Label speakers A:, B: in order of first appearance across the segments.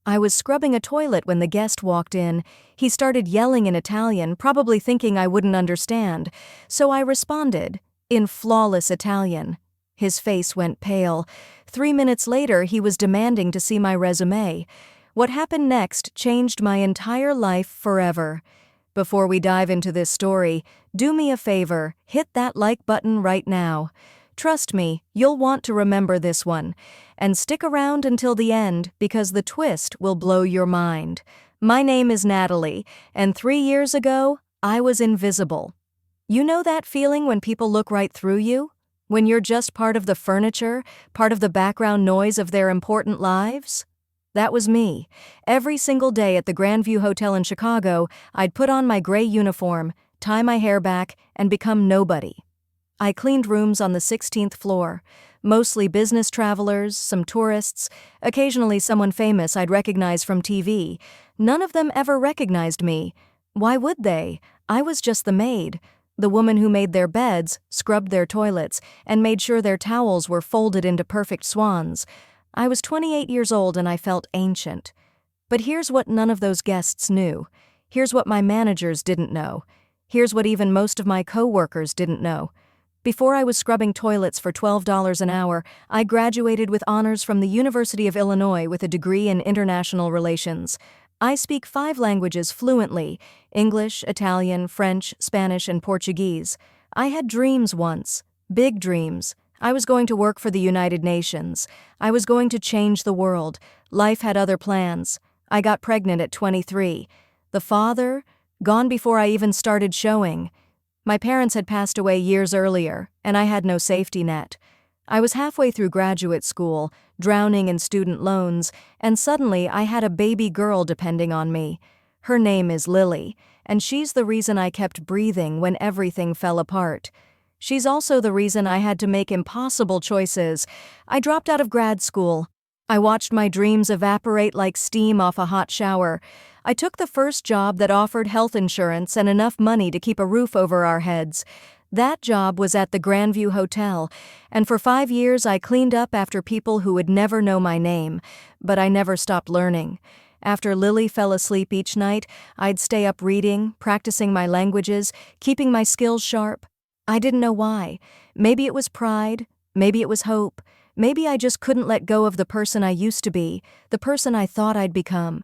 A: I was scrubbing a toilet when the guest walked in. He started yelling in Italian, probably thinking I wouldn't understand, so I responded, in flawless Italian. His face went pale. 3 minutes later, he was demanding to see my resume. What happened next changed my entire life forever. Before we dive into this story, do me a favor, hit that like button right now. Trust me, you'll want to remember this one. And stick around until the end because the twist will blow your mind. My name is Natalie, and 3 years ago, I was invisible. You know that feeling when people look right through you? When you're just part of the furniture, part of the background noise of their important lives? That was me. Every single day at the Grandview Hotel in Chicago, I'd put on my gray uniform, tie my hair back, and become nobody. I cleaned rooms on the 16th floor, mostly business travelers, some tourists, occasionally someone famous I'd recognize from TV. None of them ever recognized me. Why would they? I was just the maid, the woman who made their beds, scrubbed their toilets, and made sure their towels were folded into perfect swans. I was 28 years old and I felt ancient. But here's what none of those guests knew. Here's what my managers didn't know. Here's what even most of my co-workers didn't know. Before I was scrubbing toilets for $12 an hour, I graduated with honors from the University of Illinois with a degree in international relations. I speak 5 languages fluently: English, Italian, French, Spanish, and Portuguese. I had dreams once, big dreams. I was going to work for the United Nations. I was going to change the world. Life had other plans. I got pregnant at 23. The father? Gone before I even started showing. My parents had passed away years earlier, and I had no safety net. I was halfway through graduate school, drowning in student loans, and suddenly I had a baby girl depending on me. Her name is Lily, and she's the reason I kept breathing when everything fell apart. She's also the reason I had to make impossible choices. I dropped out of grad school. I watched my dreams evaporate like steam off a hot shower. I took the first job that offered health insurance and enough money to keep a roof over our heads. That job was at the Grandview Hotel, and for 5 years I cleaned up after people who would never know my name, but I never stopped learning. After Lily fell asleep each night, I'd stay up reading, practicing my languages, keeping my skills sharp. I didn't know why. Maybe it was pride, maybe it was hope, maybe I just couldn't let go of the person I used to be, the person I thought I'd become.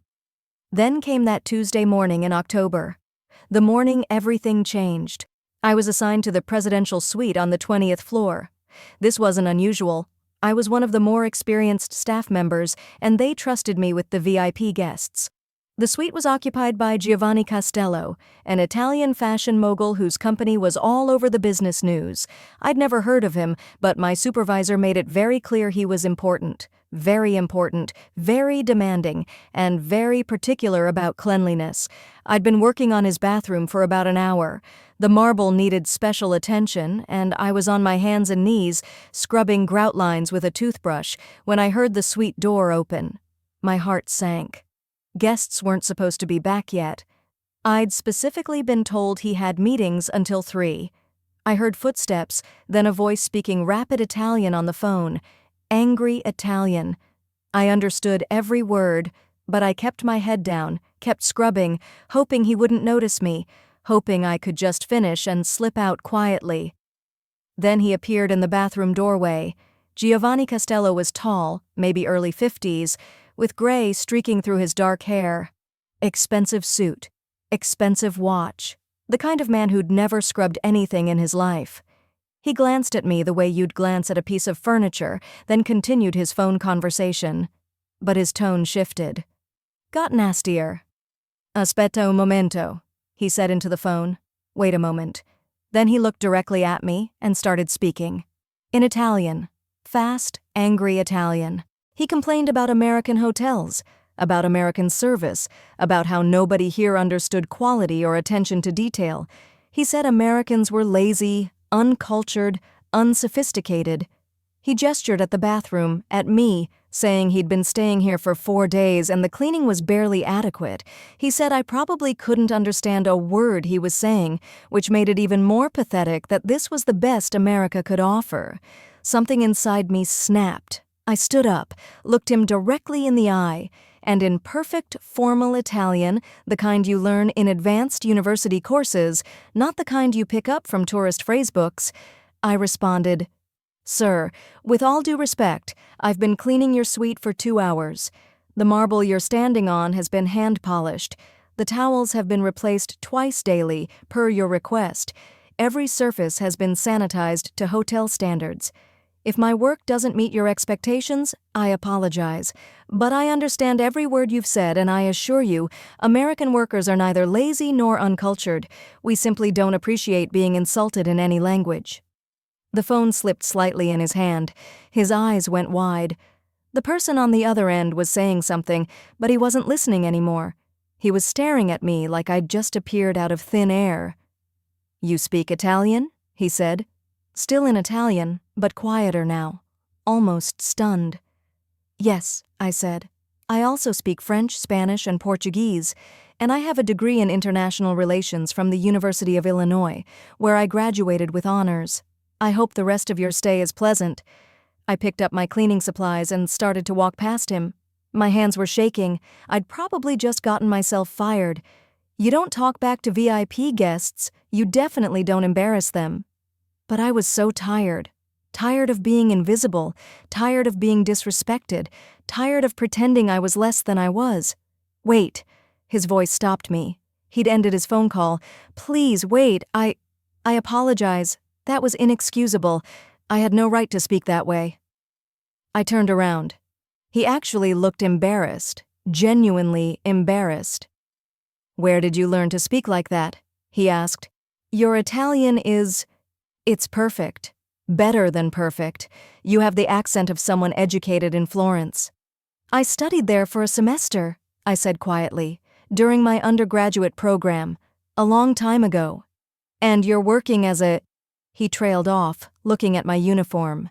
A: Then came that Tuesday morning in October. The morning everything changed. I was assigned to the presidential suite on the 20th floor. This wasn't unusual. I was one of the more experienced staff members, and they trusted me with the VIP guests. The suite was occupied by Giovanni Castello, an Italian fashion mogul whose company was all over the business news. I'd never heard of him, but my supervisor made it very clear he was important, very demanding, and very particular about cleanliness. I'd been working on his bathroom for about an hour. The marble needed special attention, and I was on my hands and knees, scrubbing grout lines with a toothbrush, when I heard the suite door open. My heart sank. Guests weren't supposed to be back yet. I'd specifically been told he had meetings until 3. I heard footsteps, then a voice speaking rapid Italian on the phone. Angry Italian. I understood every word, but I kept my head down, kept scrubbing, hoping he wouldn't notice me, hoping I could just finish and slip out quietly. Then he appeared in the bathroom doorway. Giovanni Castello was tall, maybe early 50s, with gray streaking through his dark hair. Expensive suit. Expensive watch. The kind of man who'd never scrubbed anything in his life. He glanced at me the way you'd glance at a piece of furniture, then continued his phone conversation. But his tone shifted. Got nastier. Aspetta un momento, he said into the phone. Wait a moment. Then he looked directly at me and started speaking. In Italian. Fast, angry Italian. He complained about American hotels, about American service, about how nobody here understood quality or attention to detail. He said Americans were lazy, uncultured, unsophisticated. He gestured at the bathroom, at me, saying he'd been staying here for 4 days and the cleaning was barely adequate. He said I probably couldn't understand a word he was saying, which made it even more pathetic that this was the best America could offer. Something inside me snapped. I stood up, looked him directly in the eye, and in perfect formal Italian, the kind you learn in advanced university courses, not the kind you pick up from tourist phrasebooks, I responded, "Sir, with all due respect, I've been cleaning your suite for 2 hours. The marble you're standing on has been hand-polished. The towels have been replaced twice daily, per your request. Every surface has been sanitized to hotel standards. If my work doesn't meet your expectations, I apologize. But I understand every word you've said, and I assure you, American workers are neither lazy nor uncultured. We simply don't appreciate being insulted in any language." The phone slipped slightly in his hand. His eyes went wide. The person on the other end was saying something, but he wasn't listening anymore. He was staring at me like I'd just appeared out of thin air. "You speak Italian?" he said. Still in Italian, but quieter now, almost stunned. "Yes," I said. "I also speak French, Spanish, and Portuguese, and I have a degree in international relations from the University of Illinois, where I graduated with honors. I hope the rest of your stay is pleasant." I picked up my cleaning supplies and started to walk past him. My hands were shaking. I'd probably just gotten myself fired. You don't talk back to VIP guests. You definitely don't embarrass them. But I was so tired. Tired of being invisible. Tired of being disrespected. Tired of pretending I was less than I was. "Wait." His voice stopped me. He'd ended his phone call. "Please, wait. I apologize. That was inexcusable. I had no right to speak that way." I turned around. He actually looked embarrassed. Genuinely embarrassed. "Where did you learn to speak like that?" he asked. "Your Italian it's perfect. Better than perfect. You have the accent of someone educated in Florence." "I studied there for a semester," I said quietly, "during my undergraduate program, a long time ago." "And you're working as a—" He trailed off, looking at my uniform.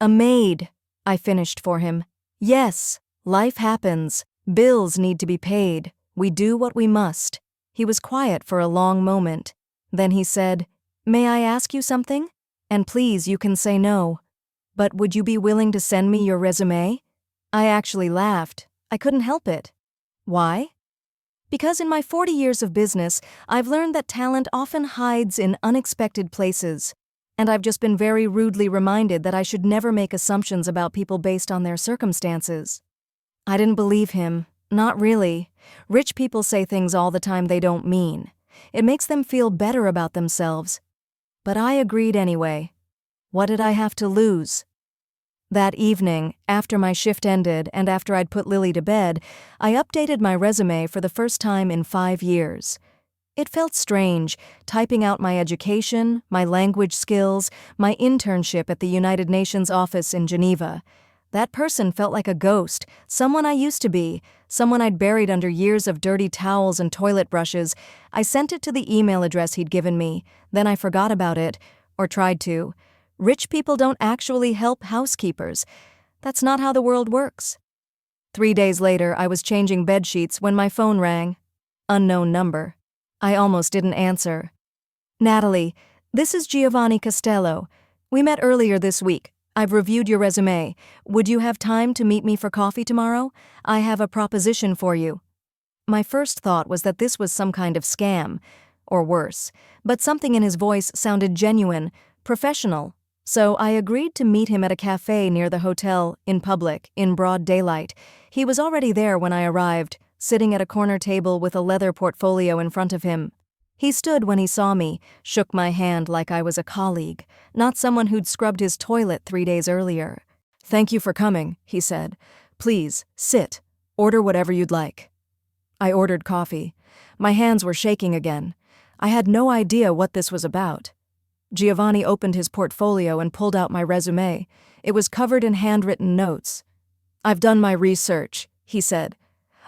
A: "A maid," I finished for him. "Yes, life happens. Bills need to be paid. We do what we must." He was quiet for a long moment. Then he said, "May I ask you something? And please, you can say no. But would you be willing to send me your resume?" I actually laughed. I couldn't help it. Why? Because in my 40 years of business, I've learned that talent often hides in unexpected places. And I've just been very rudely reminded that I should never make assumptions about people based on their circumstances. I didn't believe him. Not really. Rich people say things all the time they don't mean. It makes them feel better about themselves. But I agreed anyway. What did I have to lose? That evening, after my shift ended and after I'd put Lily to bed, I updated my resume for the first time in 5 years. It felt strange, typing out my education, my language skills, my internship at the United Nations office in Geneva. That person felt like a ghost, someone I used to be, someone I'd buried under years of dirty towels and toilet brushes. I sent it to the email address he'd given me, then I forgot about it, or tried to. Rich people don't actually help housekeepers. That's not how the world works. 3 days later, I was changing bed sheets when my phone rang. Unknown number. I almost didn't answer. "Natalie, this is Giovanni Costello. We met earlier this week. I've reviewed your resume. Would you have time to meet me for coffee tomorrow? I have a proposition for you." My first thought was that this was some kind of scam, or worse, but something in his voice sounded genuine, professional, so I agreed to meet him at a cafe near the hotel, in public, in broad daylight. He was already there when I arrived, sitting at a corner table with a leather portfolio in front of him. He stood when he saw me, shook my hand like I was a colleague, not someone who'd scrubbed his toilet 3 days earlier. "Thank you for coming," he said. "Please, sit. Order whatever you'd like." I ordered coffee. My hands were shaking again. I had no idea what this was about. Giovanni opened his portfolio and pulled out my resume. It was covered in handwritten notes. "I've done my research," he said.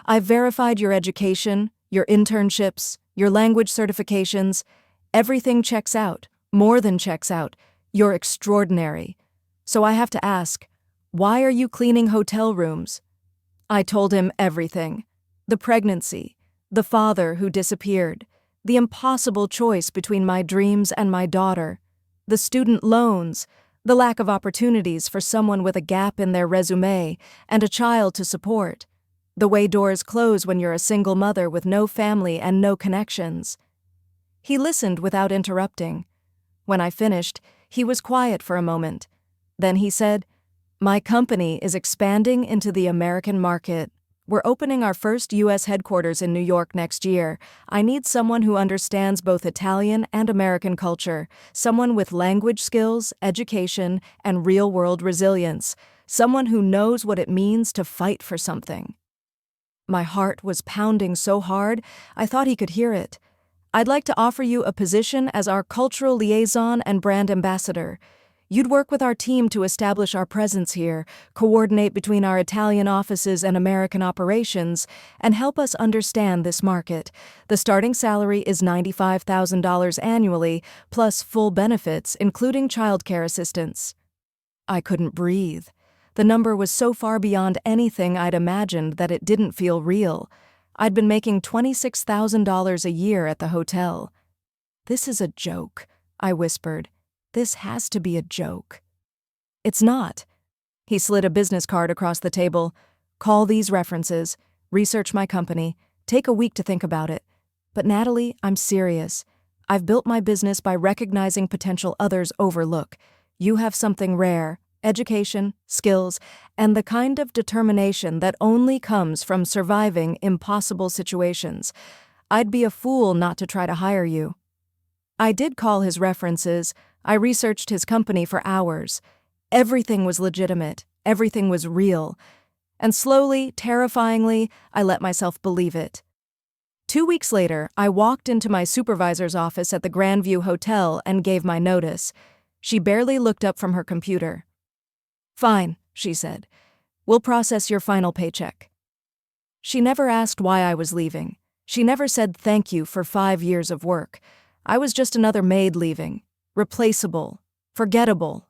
A: "I've verified your education, your internships, your language certifications. Everything checks out, more than checks out. You're extraordinary. So I have to ask, why are you cleaning hotel rooms?" I told him everything. The pregnancy, the father who disappeared, the impossible choice between my dreams and my daughter, the student loans, the lack of opportunities for someone with a gap in their resume and a child to support, The way doors close when you're a single mother with no family and no connections. He listened without interrupting. When I finished, he was quiet for a moment. Then he said, "My company is expanding into the American market. We're opening our first U.S. headquarters in New York next year. I need someone who understands both Italian and American culture, someone with language skills, education, and real-world resilience, someone who knows what it means to fight for something." My heart was pounding so hard, I thought he could hear it. "I'd like to offer you a position as our cultural liaison and brand ambassador. You'd work with our team to establish our presence here, coordinate between our Italian offices and American operations, and help us understand this market. The starting salary is $95,000 annually, plus full benefits, including childcare assistance." I couldn't breathe. The number was so far beyond anything I'd imagined that it didn't feel real. I'd been making $26,000 a year at the hotel. "This is a joke," I whispered. "This has to be a joke." "It's not." He slid a business card across the table. "Call these references, research my company, take a week to think about it. But Natalie, I'm serious. I've built my business by recognizing potential others overlook. You have something rare, education, skills, and the kind of determination that only comes from surviving impossible situations. I'd be a fool not to try to hire you." I did call his references. I researched his company for hours. Everything was legitimate. Everything was real. And slowly, terrifyingly, I let myself believe it. 2 weeks later, I walked into my supervisor's office at the Grandview Hotel and gave my notice. She barely looked up from her computer. "Fine," she said. "We'll process your final paycheck." She never asked why I was leaving. She never said thank you for 5 years of work. I was just another maid leaving. Replaceable. Forgettable.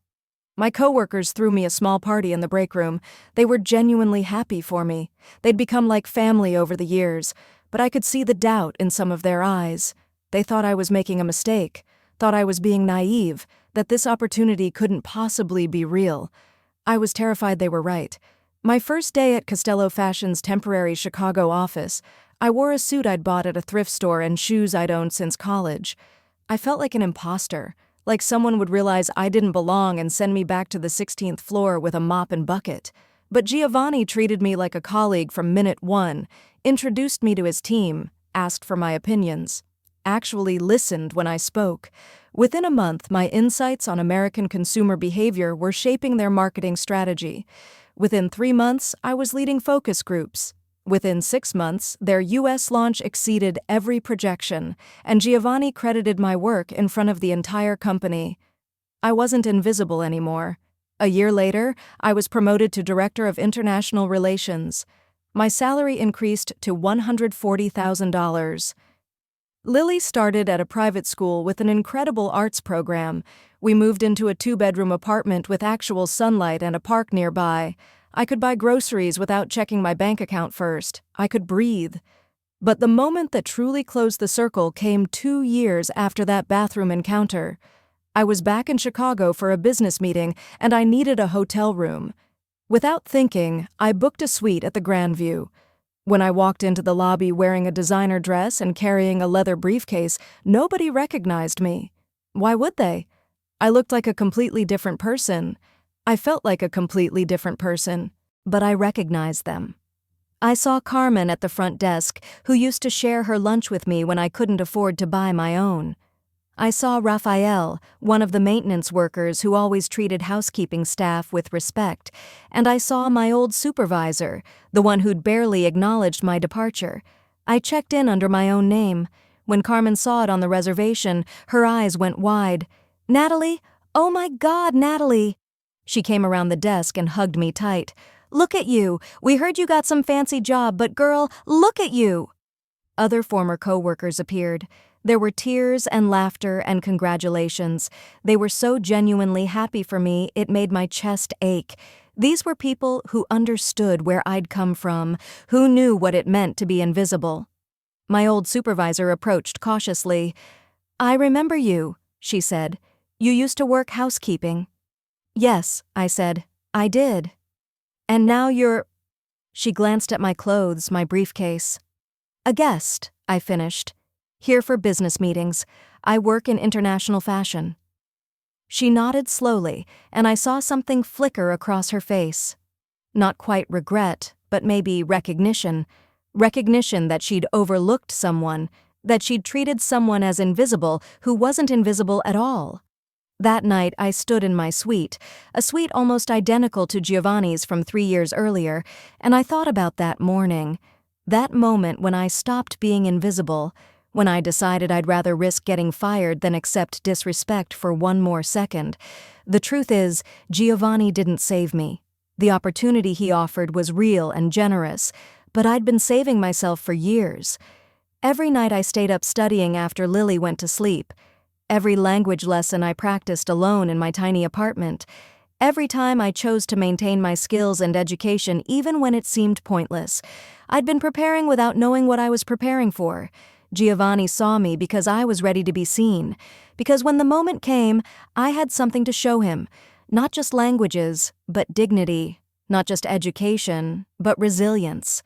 A: My coworkers threw me a small party in the break room. They were genuinely happy for me. They'd become like family over the years, but I could see the doubt in some of their eyes. They thought I was making a mistake, thought I was being naive, that this opportunity couldn't possibly be real. I was terrified they were right. My first day at Costello Fashion's temporary Chicago office, I wore a suit I'd bought at a thrift store and shoes I'd owned since college. I felt like an imposter, like someone would realize I didn't belong and send me back to the 16th floor with a mop and bucket. But Giovanni treated me like a colleague from minute one, introduced me to his team, asked for my opinions, actually listened when I spoke. Within a month, my insights on American consumer behavior were shaping their marketing strategy. Within 3 months, I was leading focus groups. Within 6 months, their U.S. launch exceeded every projection, and Giovanni credited my work in front of the entire company. I wasn't invisible anymore. A year later, I was promoted to Director of International Relations. My salary increased to $140,000. Lily started at a private school with an incredible arts program. We moved into a 2-bedroom apartment with actual sunlight and a park nearby. I could buy groceries without checking my bank account first. I could breathe. But the moment that truly closed the circle came 2 years after that bathroom encounter. I was back in Chicago for a business meeting, and I needed a hotel room. Without thinking, I booked a suite at the Grandview. When I walked into the lobby wearing a designer dress and carrying a leather briefcase, nobody recognized me. Why would they? I looked like a completely different person. I felt like a completely different person, but I recognized them. I saw Carmen at the front desk, who used to share her lunch with me when I couldn't afford to buy my own. I saw Raphael, one of the maintenance workers who always treated housekeeping staff with respect, and I saw my old supervisor, the one who'd barely acknowledged my departure. I checked in under my own name. When Carmen saw it on the reservation, her eyes went wide. "Natalie? Oh my God, Natalie!" She came around the desk and hugged me tight. "Look at you! We heard you got some fancy job, but girl, look at you!" Other former co-workers appeared. There were tears and laughter and congratulations. They were so genuinely happy for me, it made my chest ache. These were people who understood where I'd come from, who knew what it meant to be invisible. My old supervisor approached cautiously. "I remember you," she said. "You used to work housekeeping." "Yes," I said. "I did." "And now you're—" She glanced at my clothes, my briefcase. "A guest," I finished. "Here for business meetings. I work in international fashion." She nodded slowly, and I saw something flicker across her face. Not quite regret, but maybe recognition. Recognition that she'd overlooked someone, that she'd treated someone as invisible who wasn't invisible at all. That night, I stood in my suite, a suite almost identical to Giovanni's from 3 years earlier, and I thought about that morning, that moment when I stopped being invisible, when I decided I'd rather risk getting fired than accept disrespect for one more second. The truth is, Giovanni didn't save me. The opportunity he offered was real and generous, but I'd been saving myself for years. Every night I stayed up studying after Lily went to sleep. Every language lesson I practiced alone in my tiny apartment. Every time I chose to maintain my skills and education even when it seemed pointless. I'd been preparing without knowing what I was preparing for. Giovanni saw me because I was ready to be seen. Because when the moment came, I had something to show him. Not just languages, but dignity. Not just education, but resilience.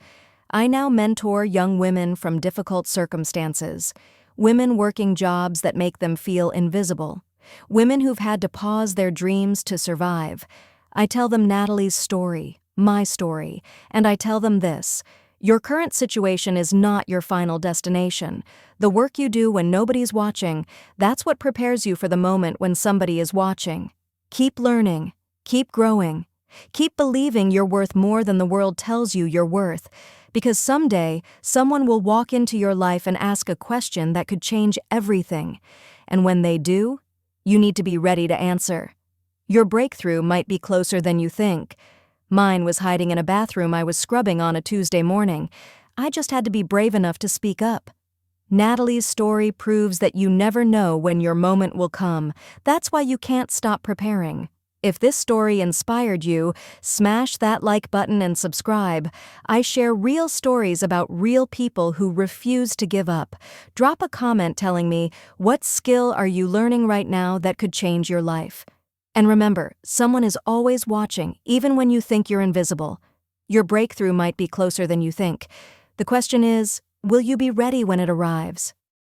A: I now mentor young women from difficult circumstances. Women working jobs that make them feel invisible. Women who've had to pause their dreams to survive. I tell them Natalie's story, my story, and I tell them this: your current situation is not your final destination. The work you do when nobody's watching, that's what prepares you for the moment when somebody is watching. Keep learning, keep growing, keep believing you're worth more than the world tells you you're worth. Because someday, someone will walk into your life and ask a question that could change everything. And when they do, you need to be ready to answer. Your breakthrough might be closer than you think. Mine was hiding in a bathroom I was scrubbing on a Tuesday morning. I just had to be brave enough to speak up. Natalie's story proves that you never know when your moment will come. That's why you can't stop preparing. If this story inspired you, smash that like button and subscribe. I share real stories about real people who refuse to give up. Drop a comment telling me, what skill are you learning right now that could change your life? And remember, someone is always watching, even when you think you're invisible. Your breakthrough might be closer than you think. The question is, will you be ready when it arrives?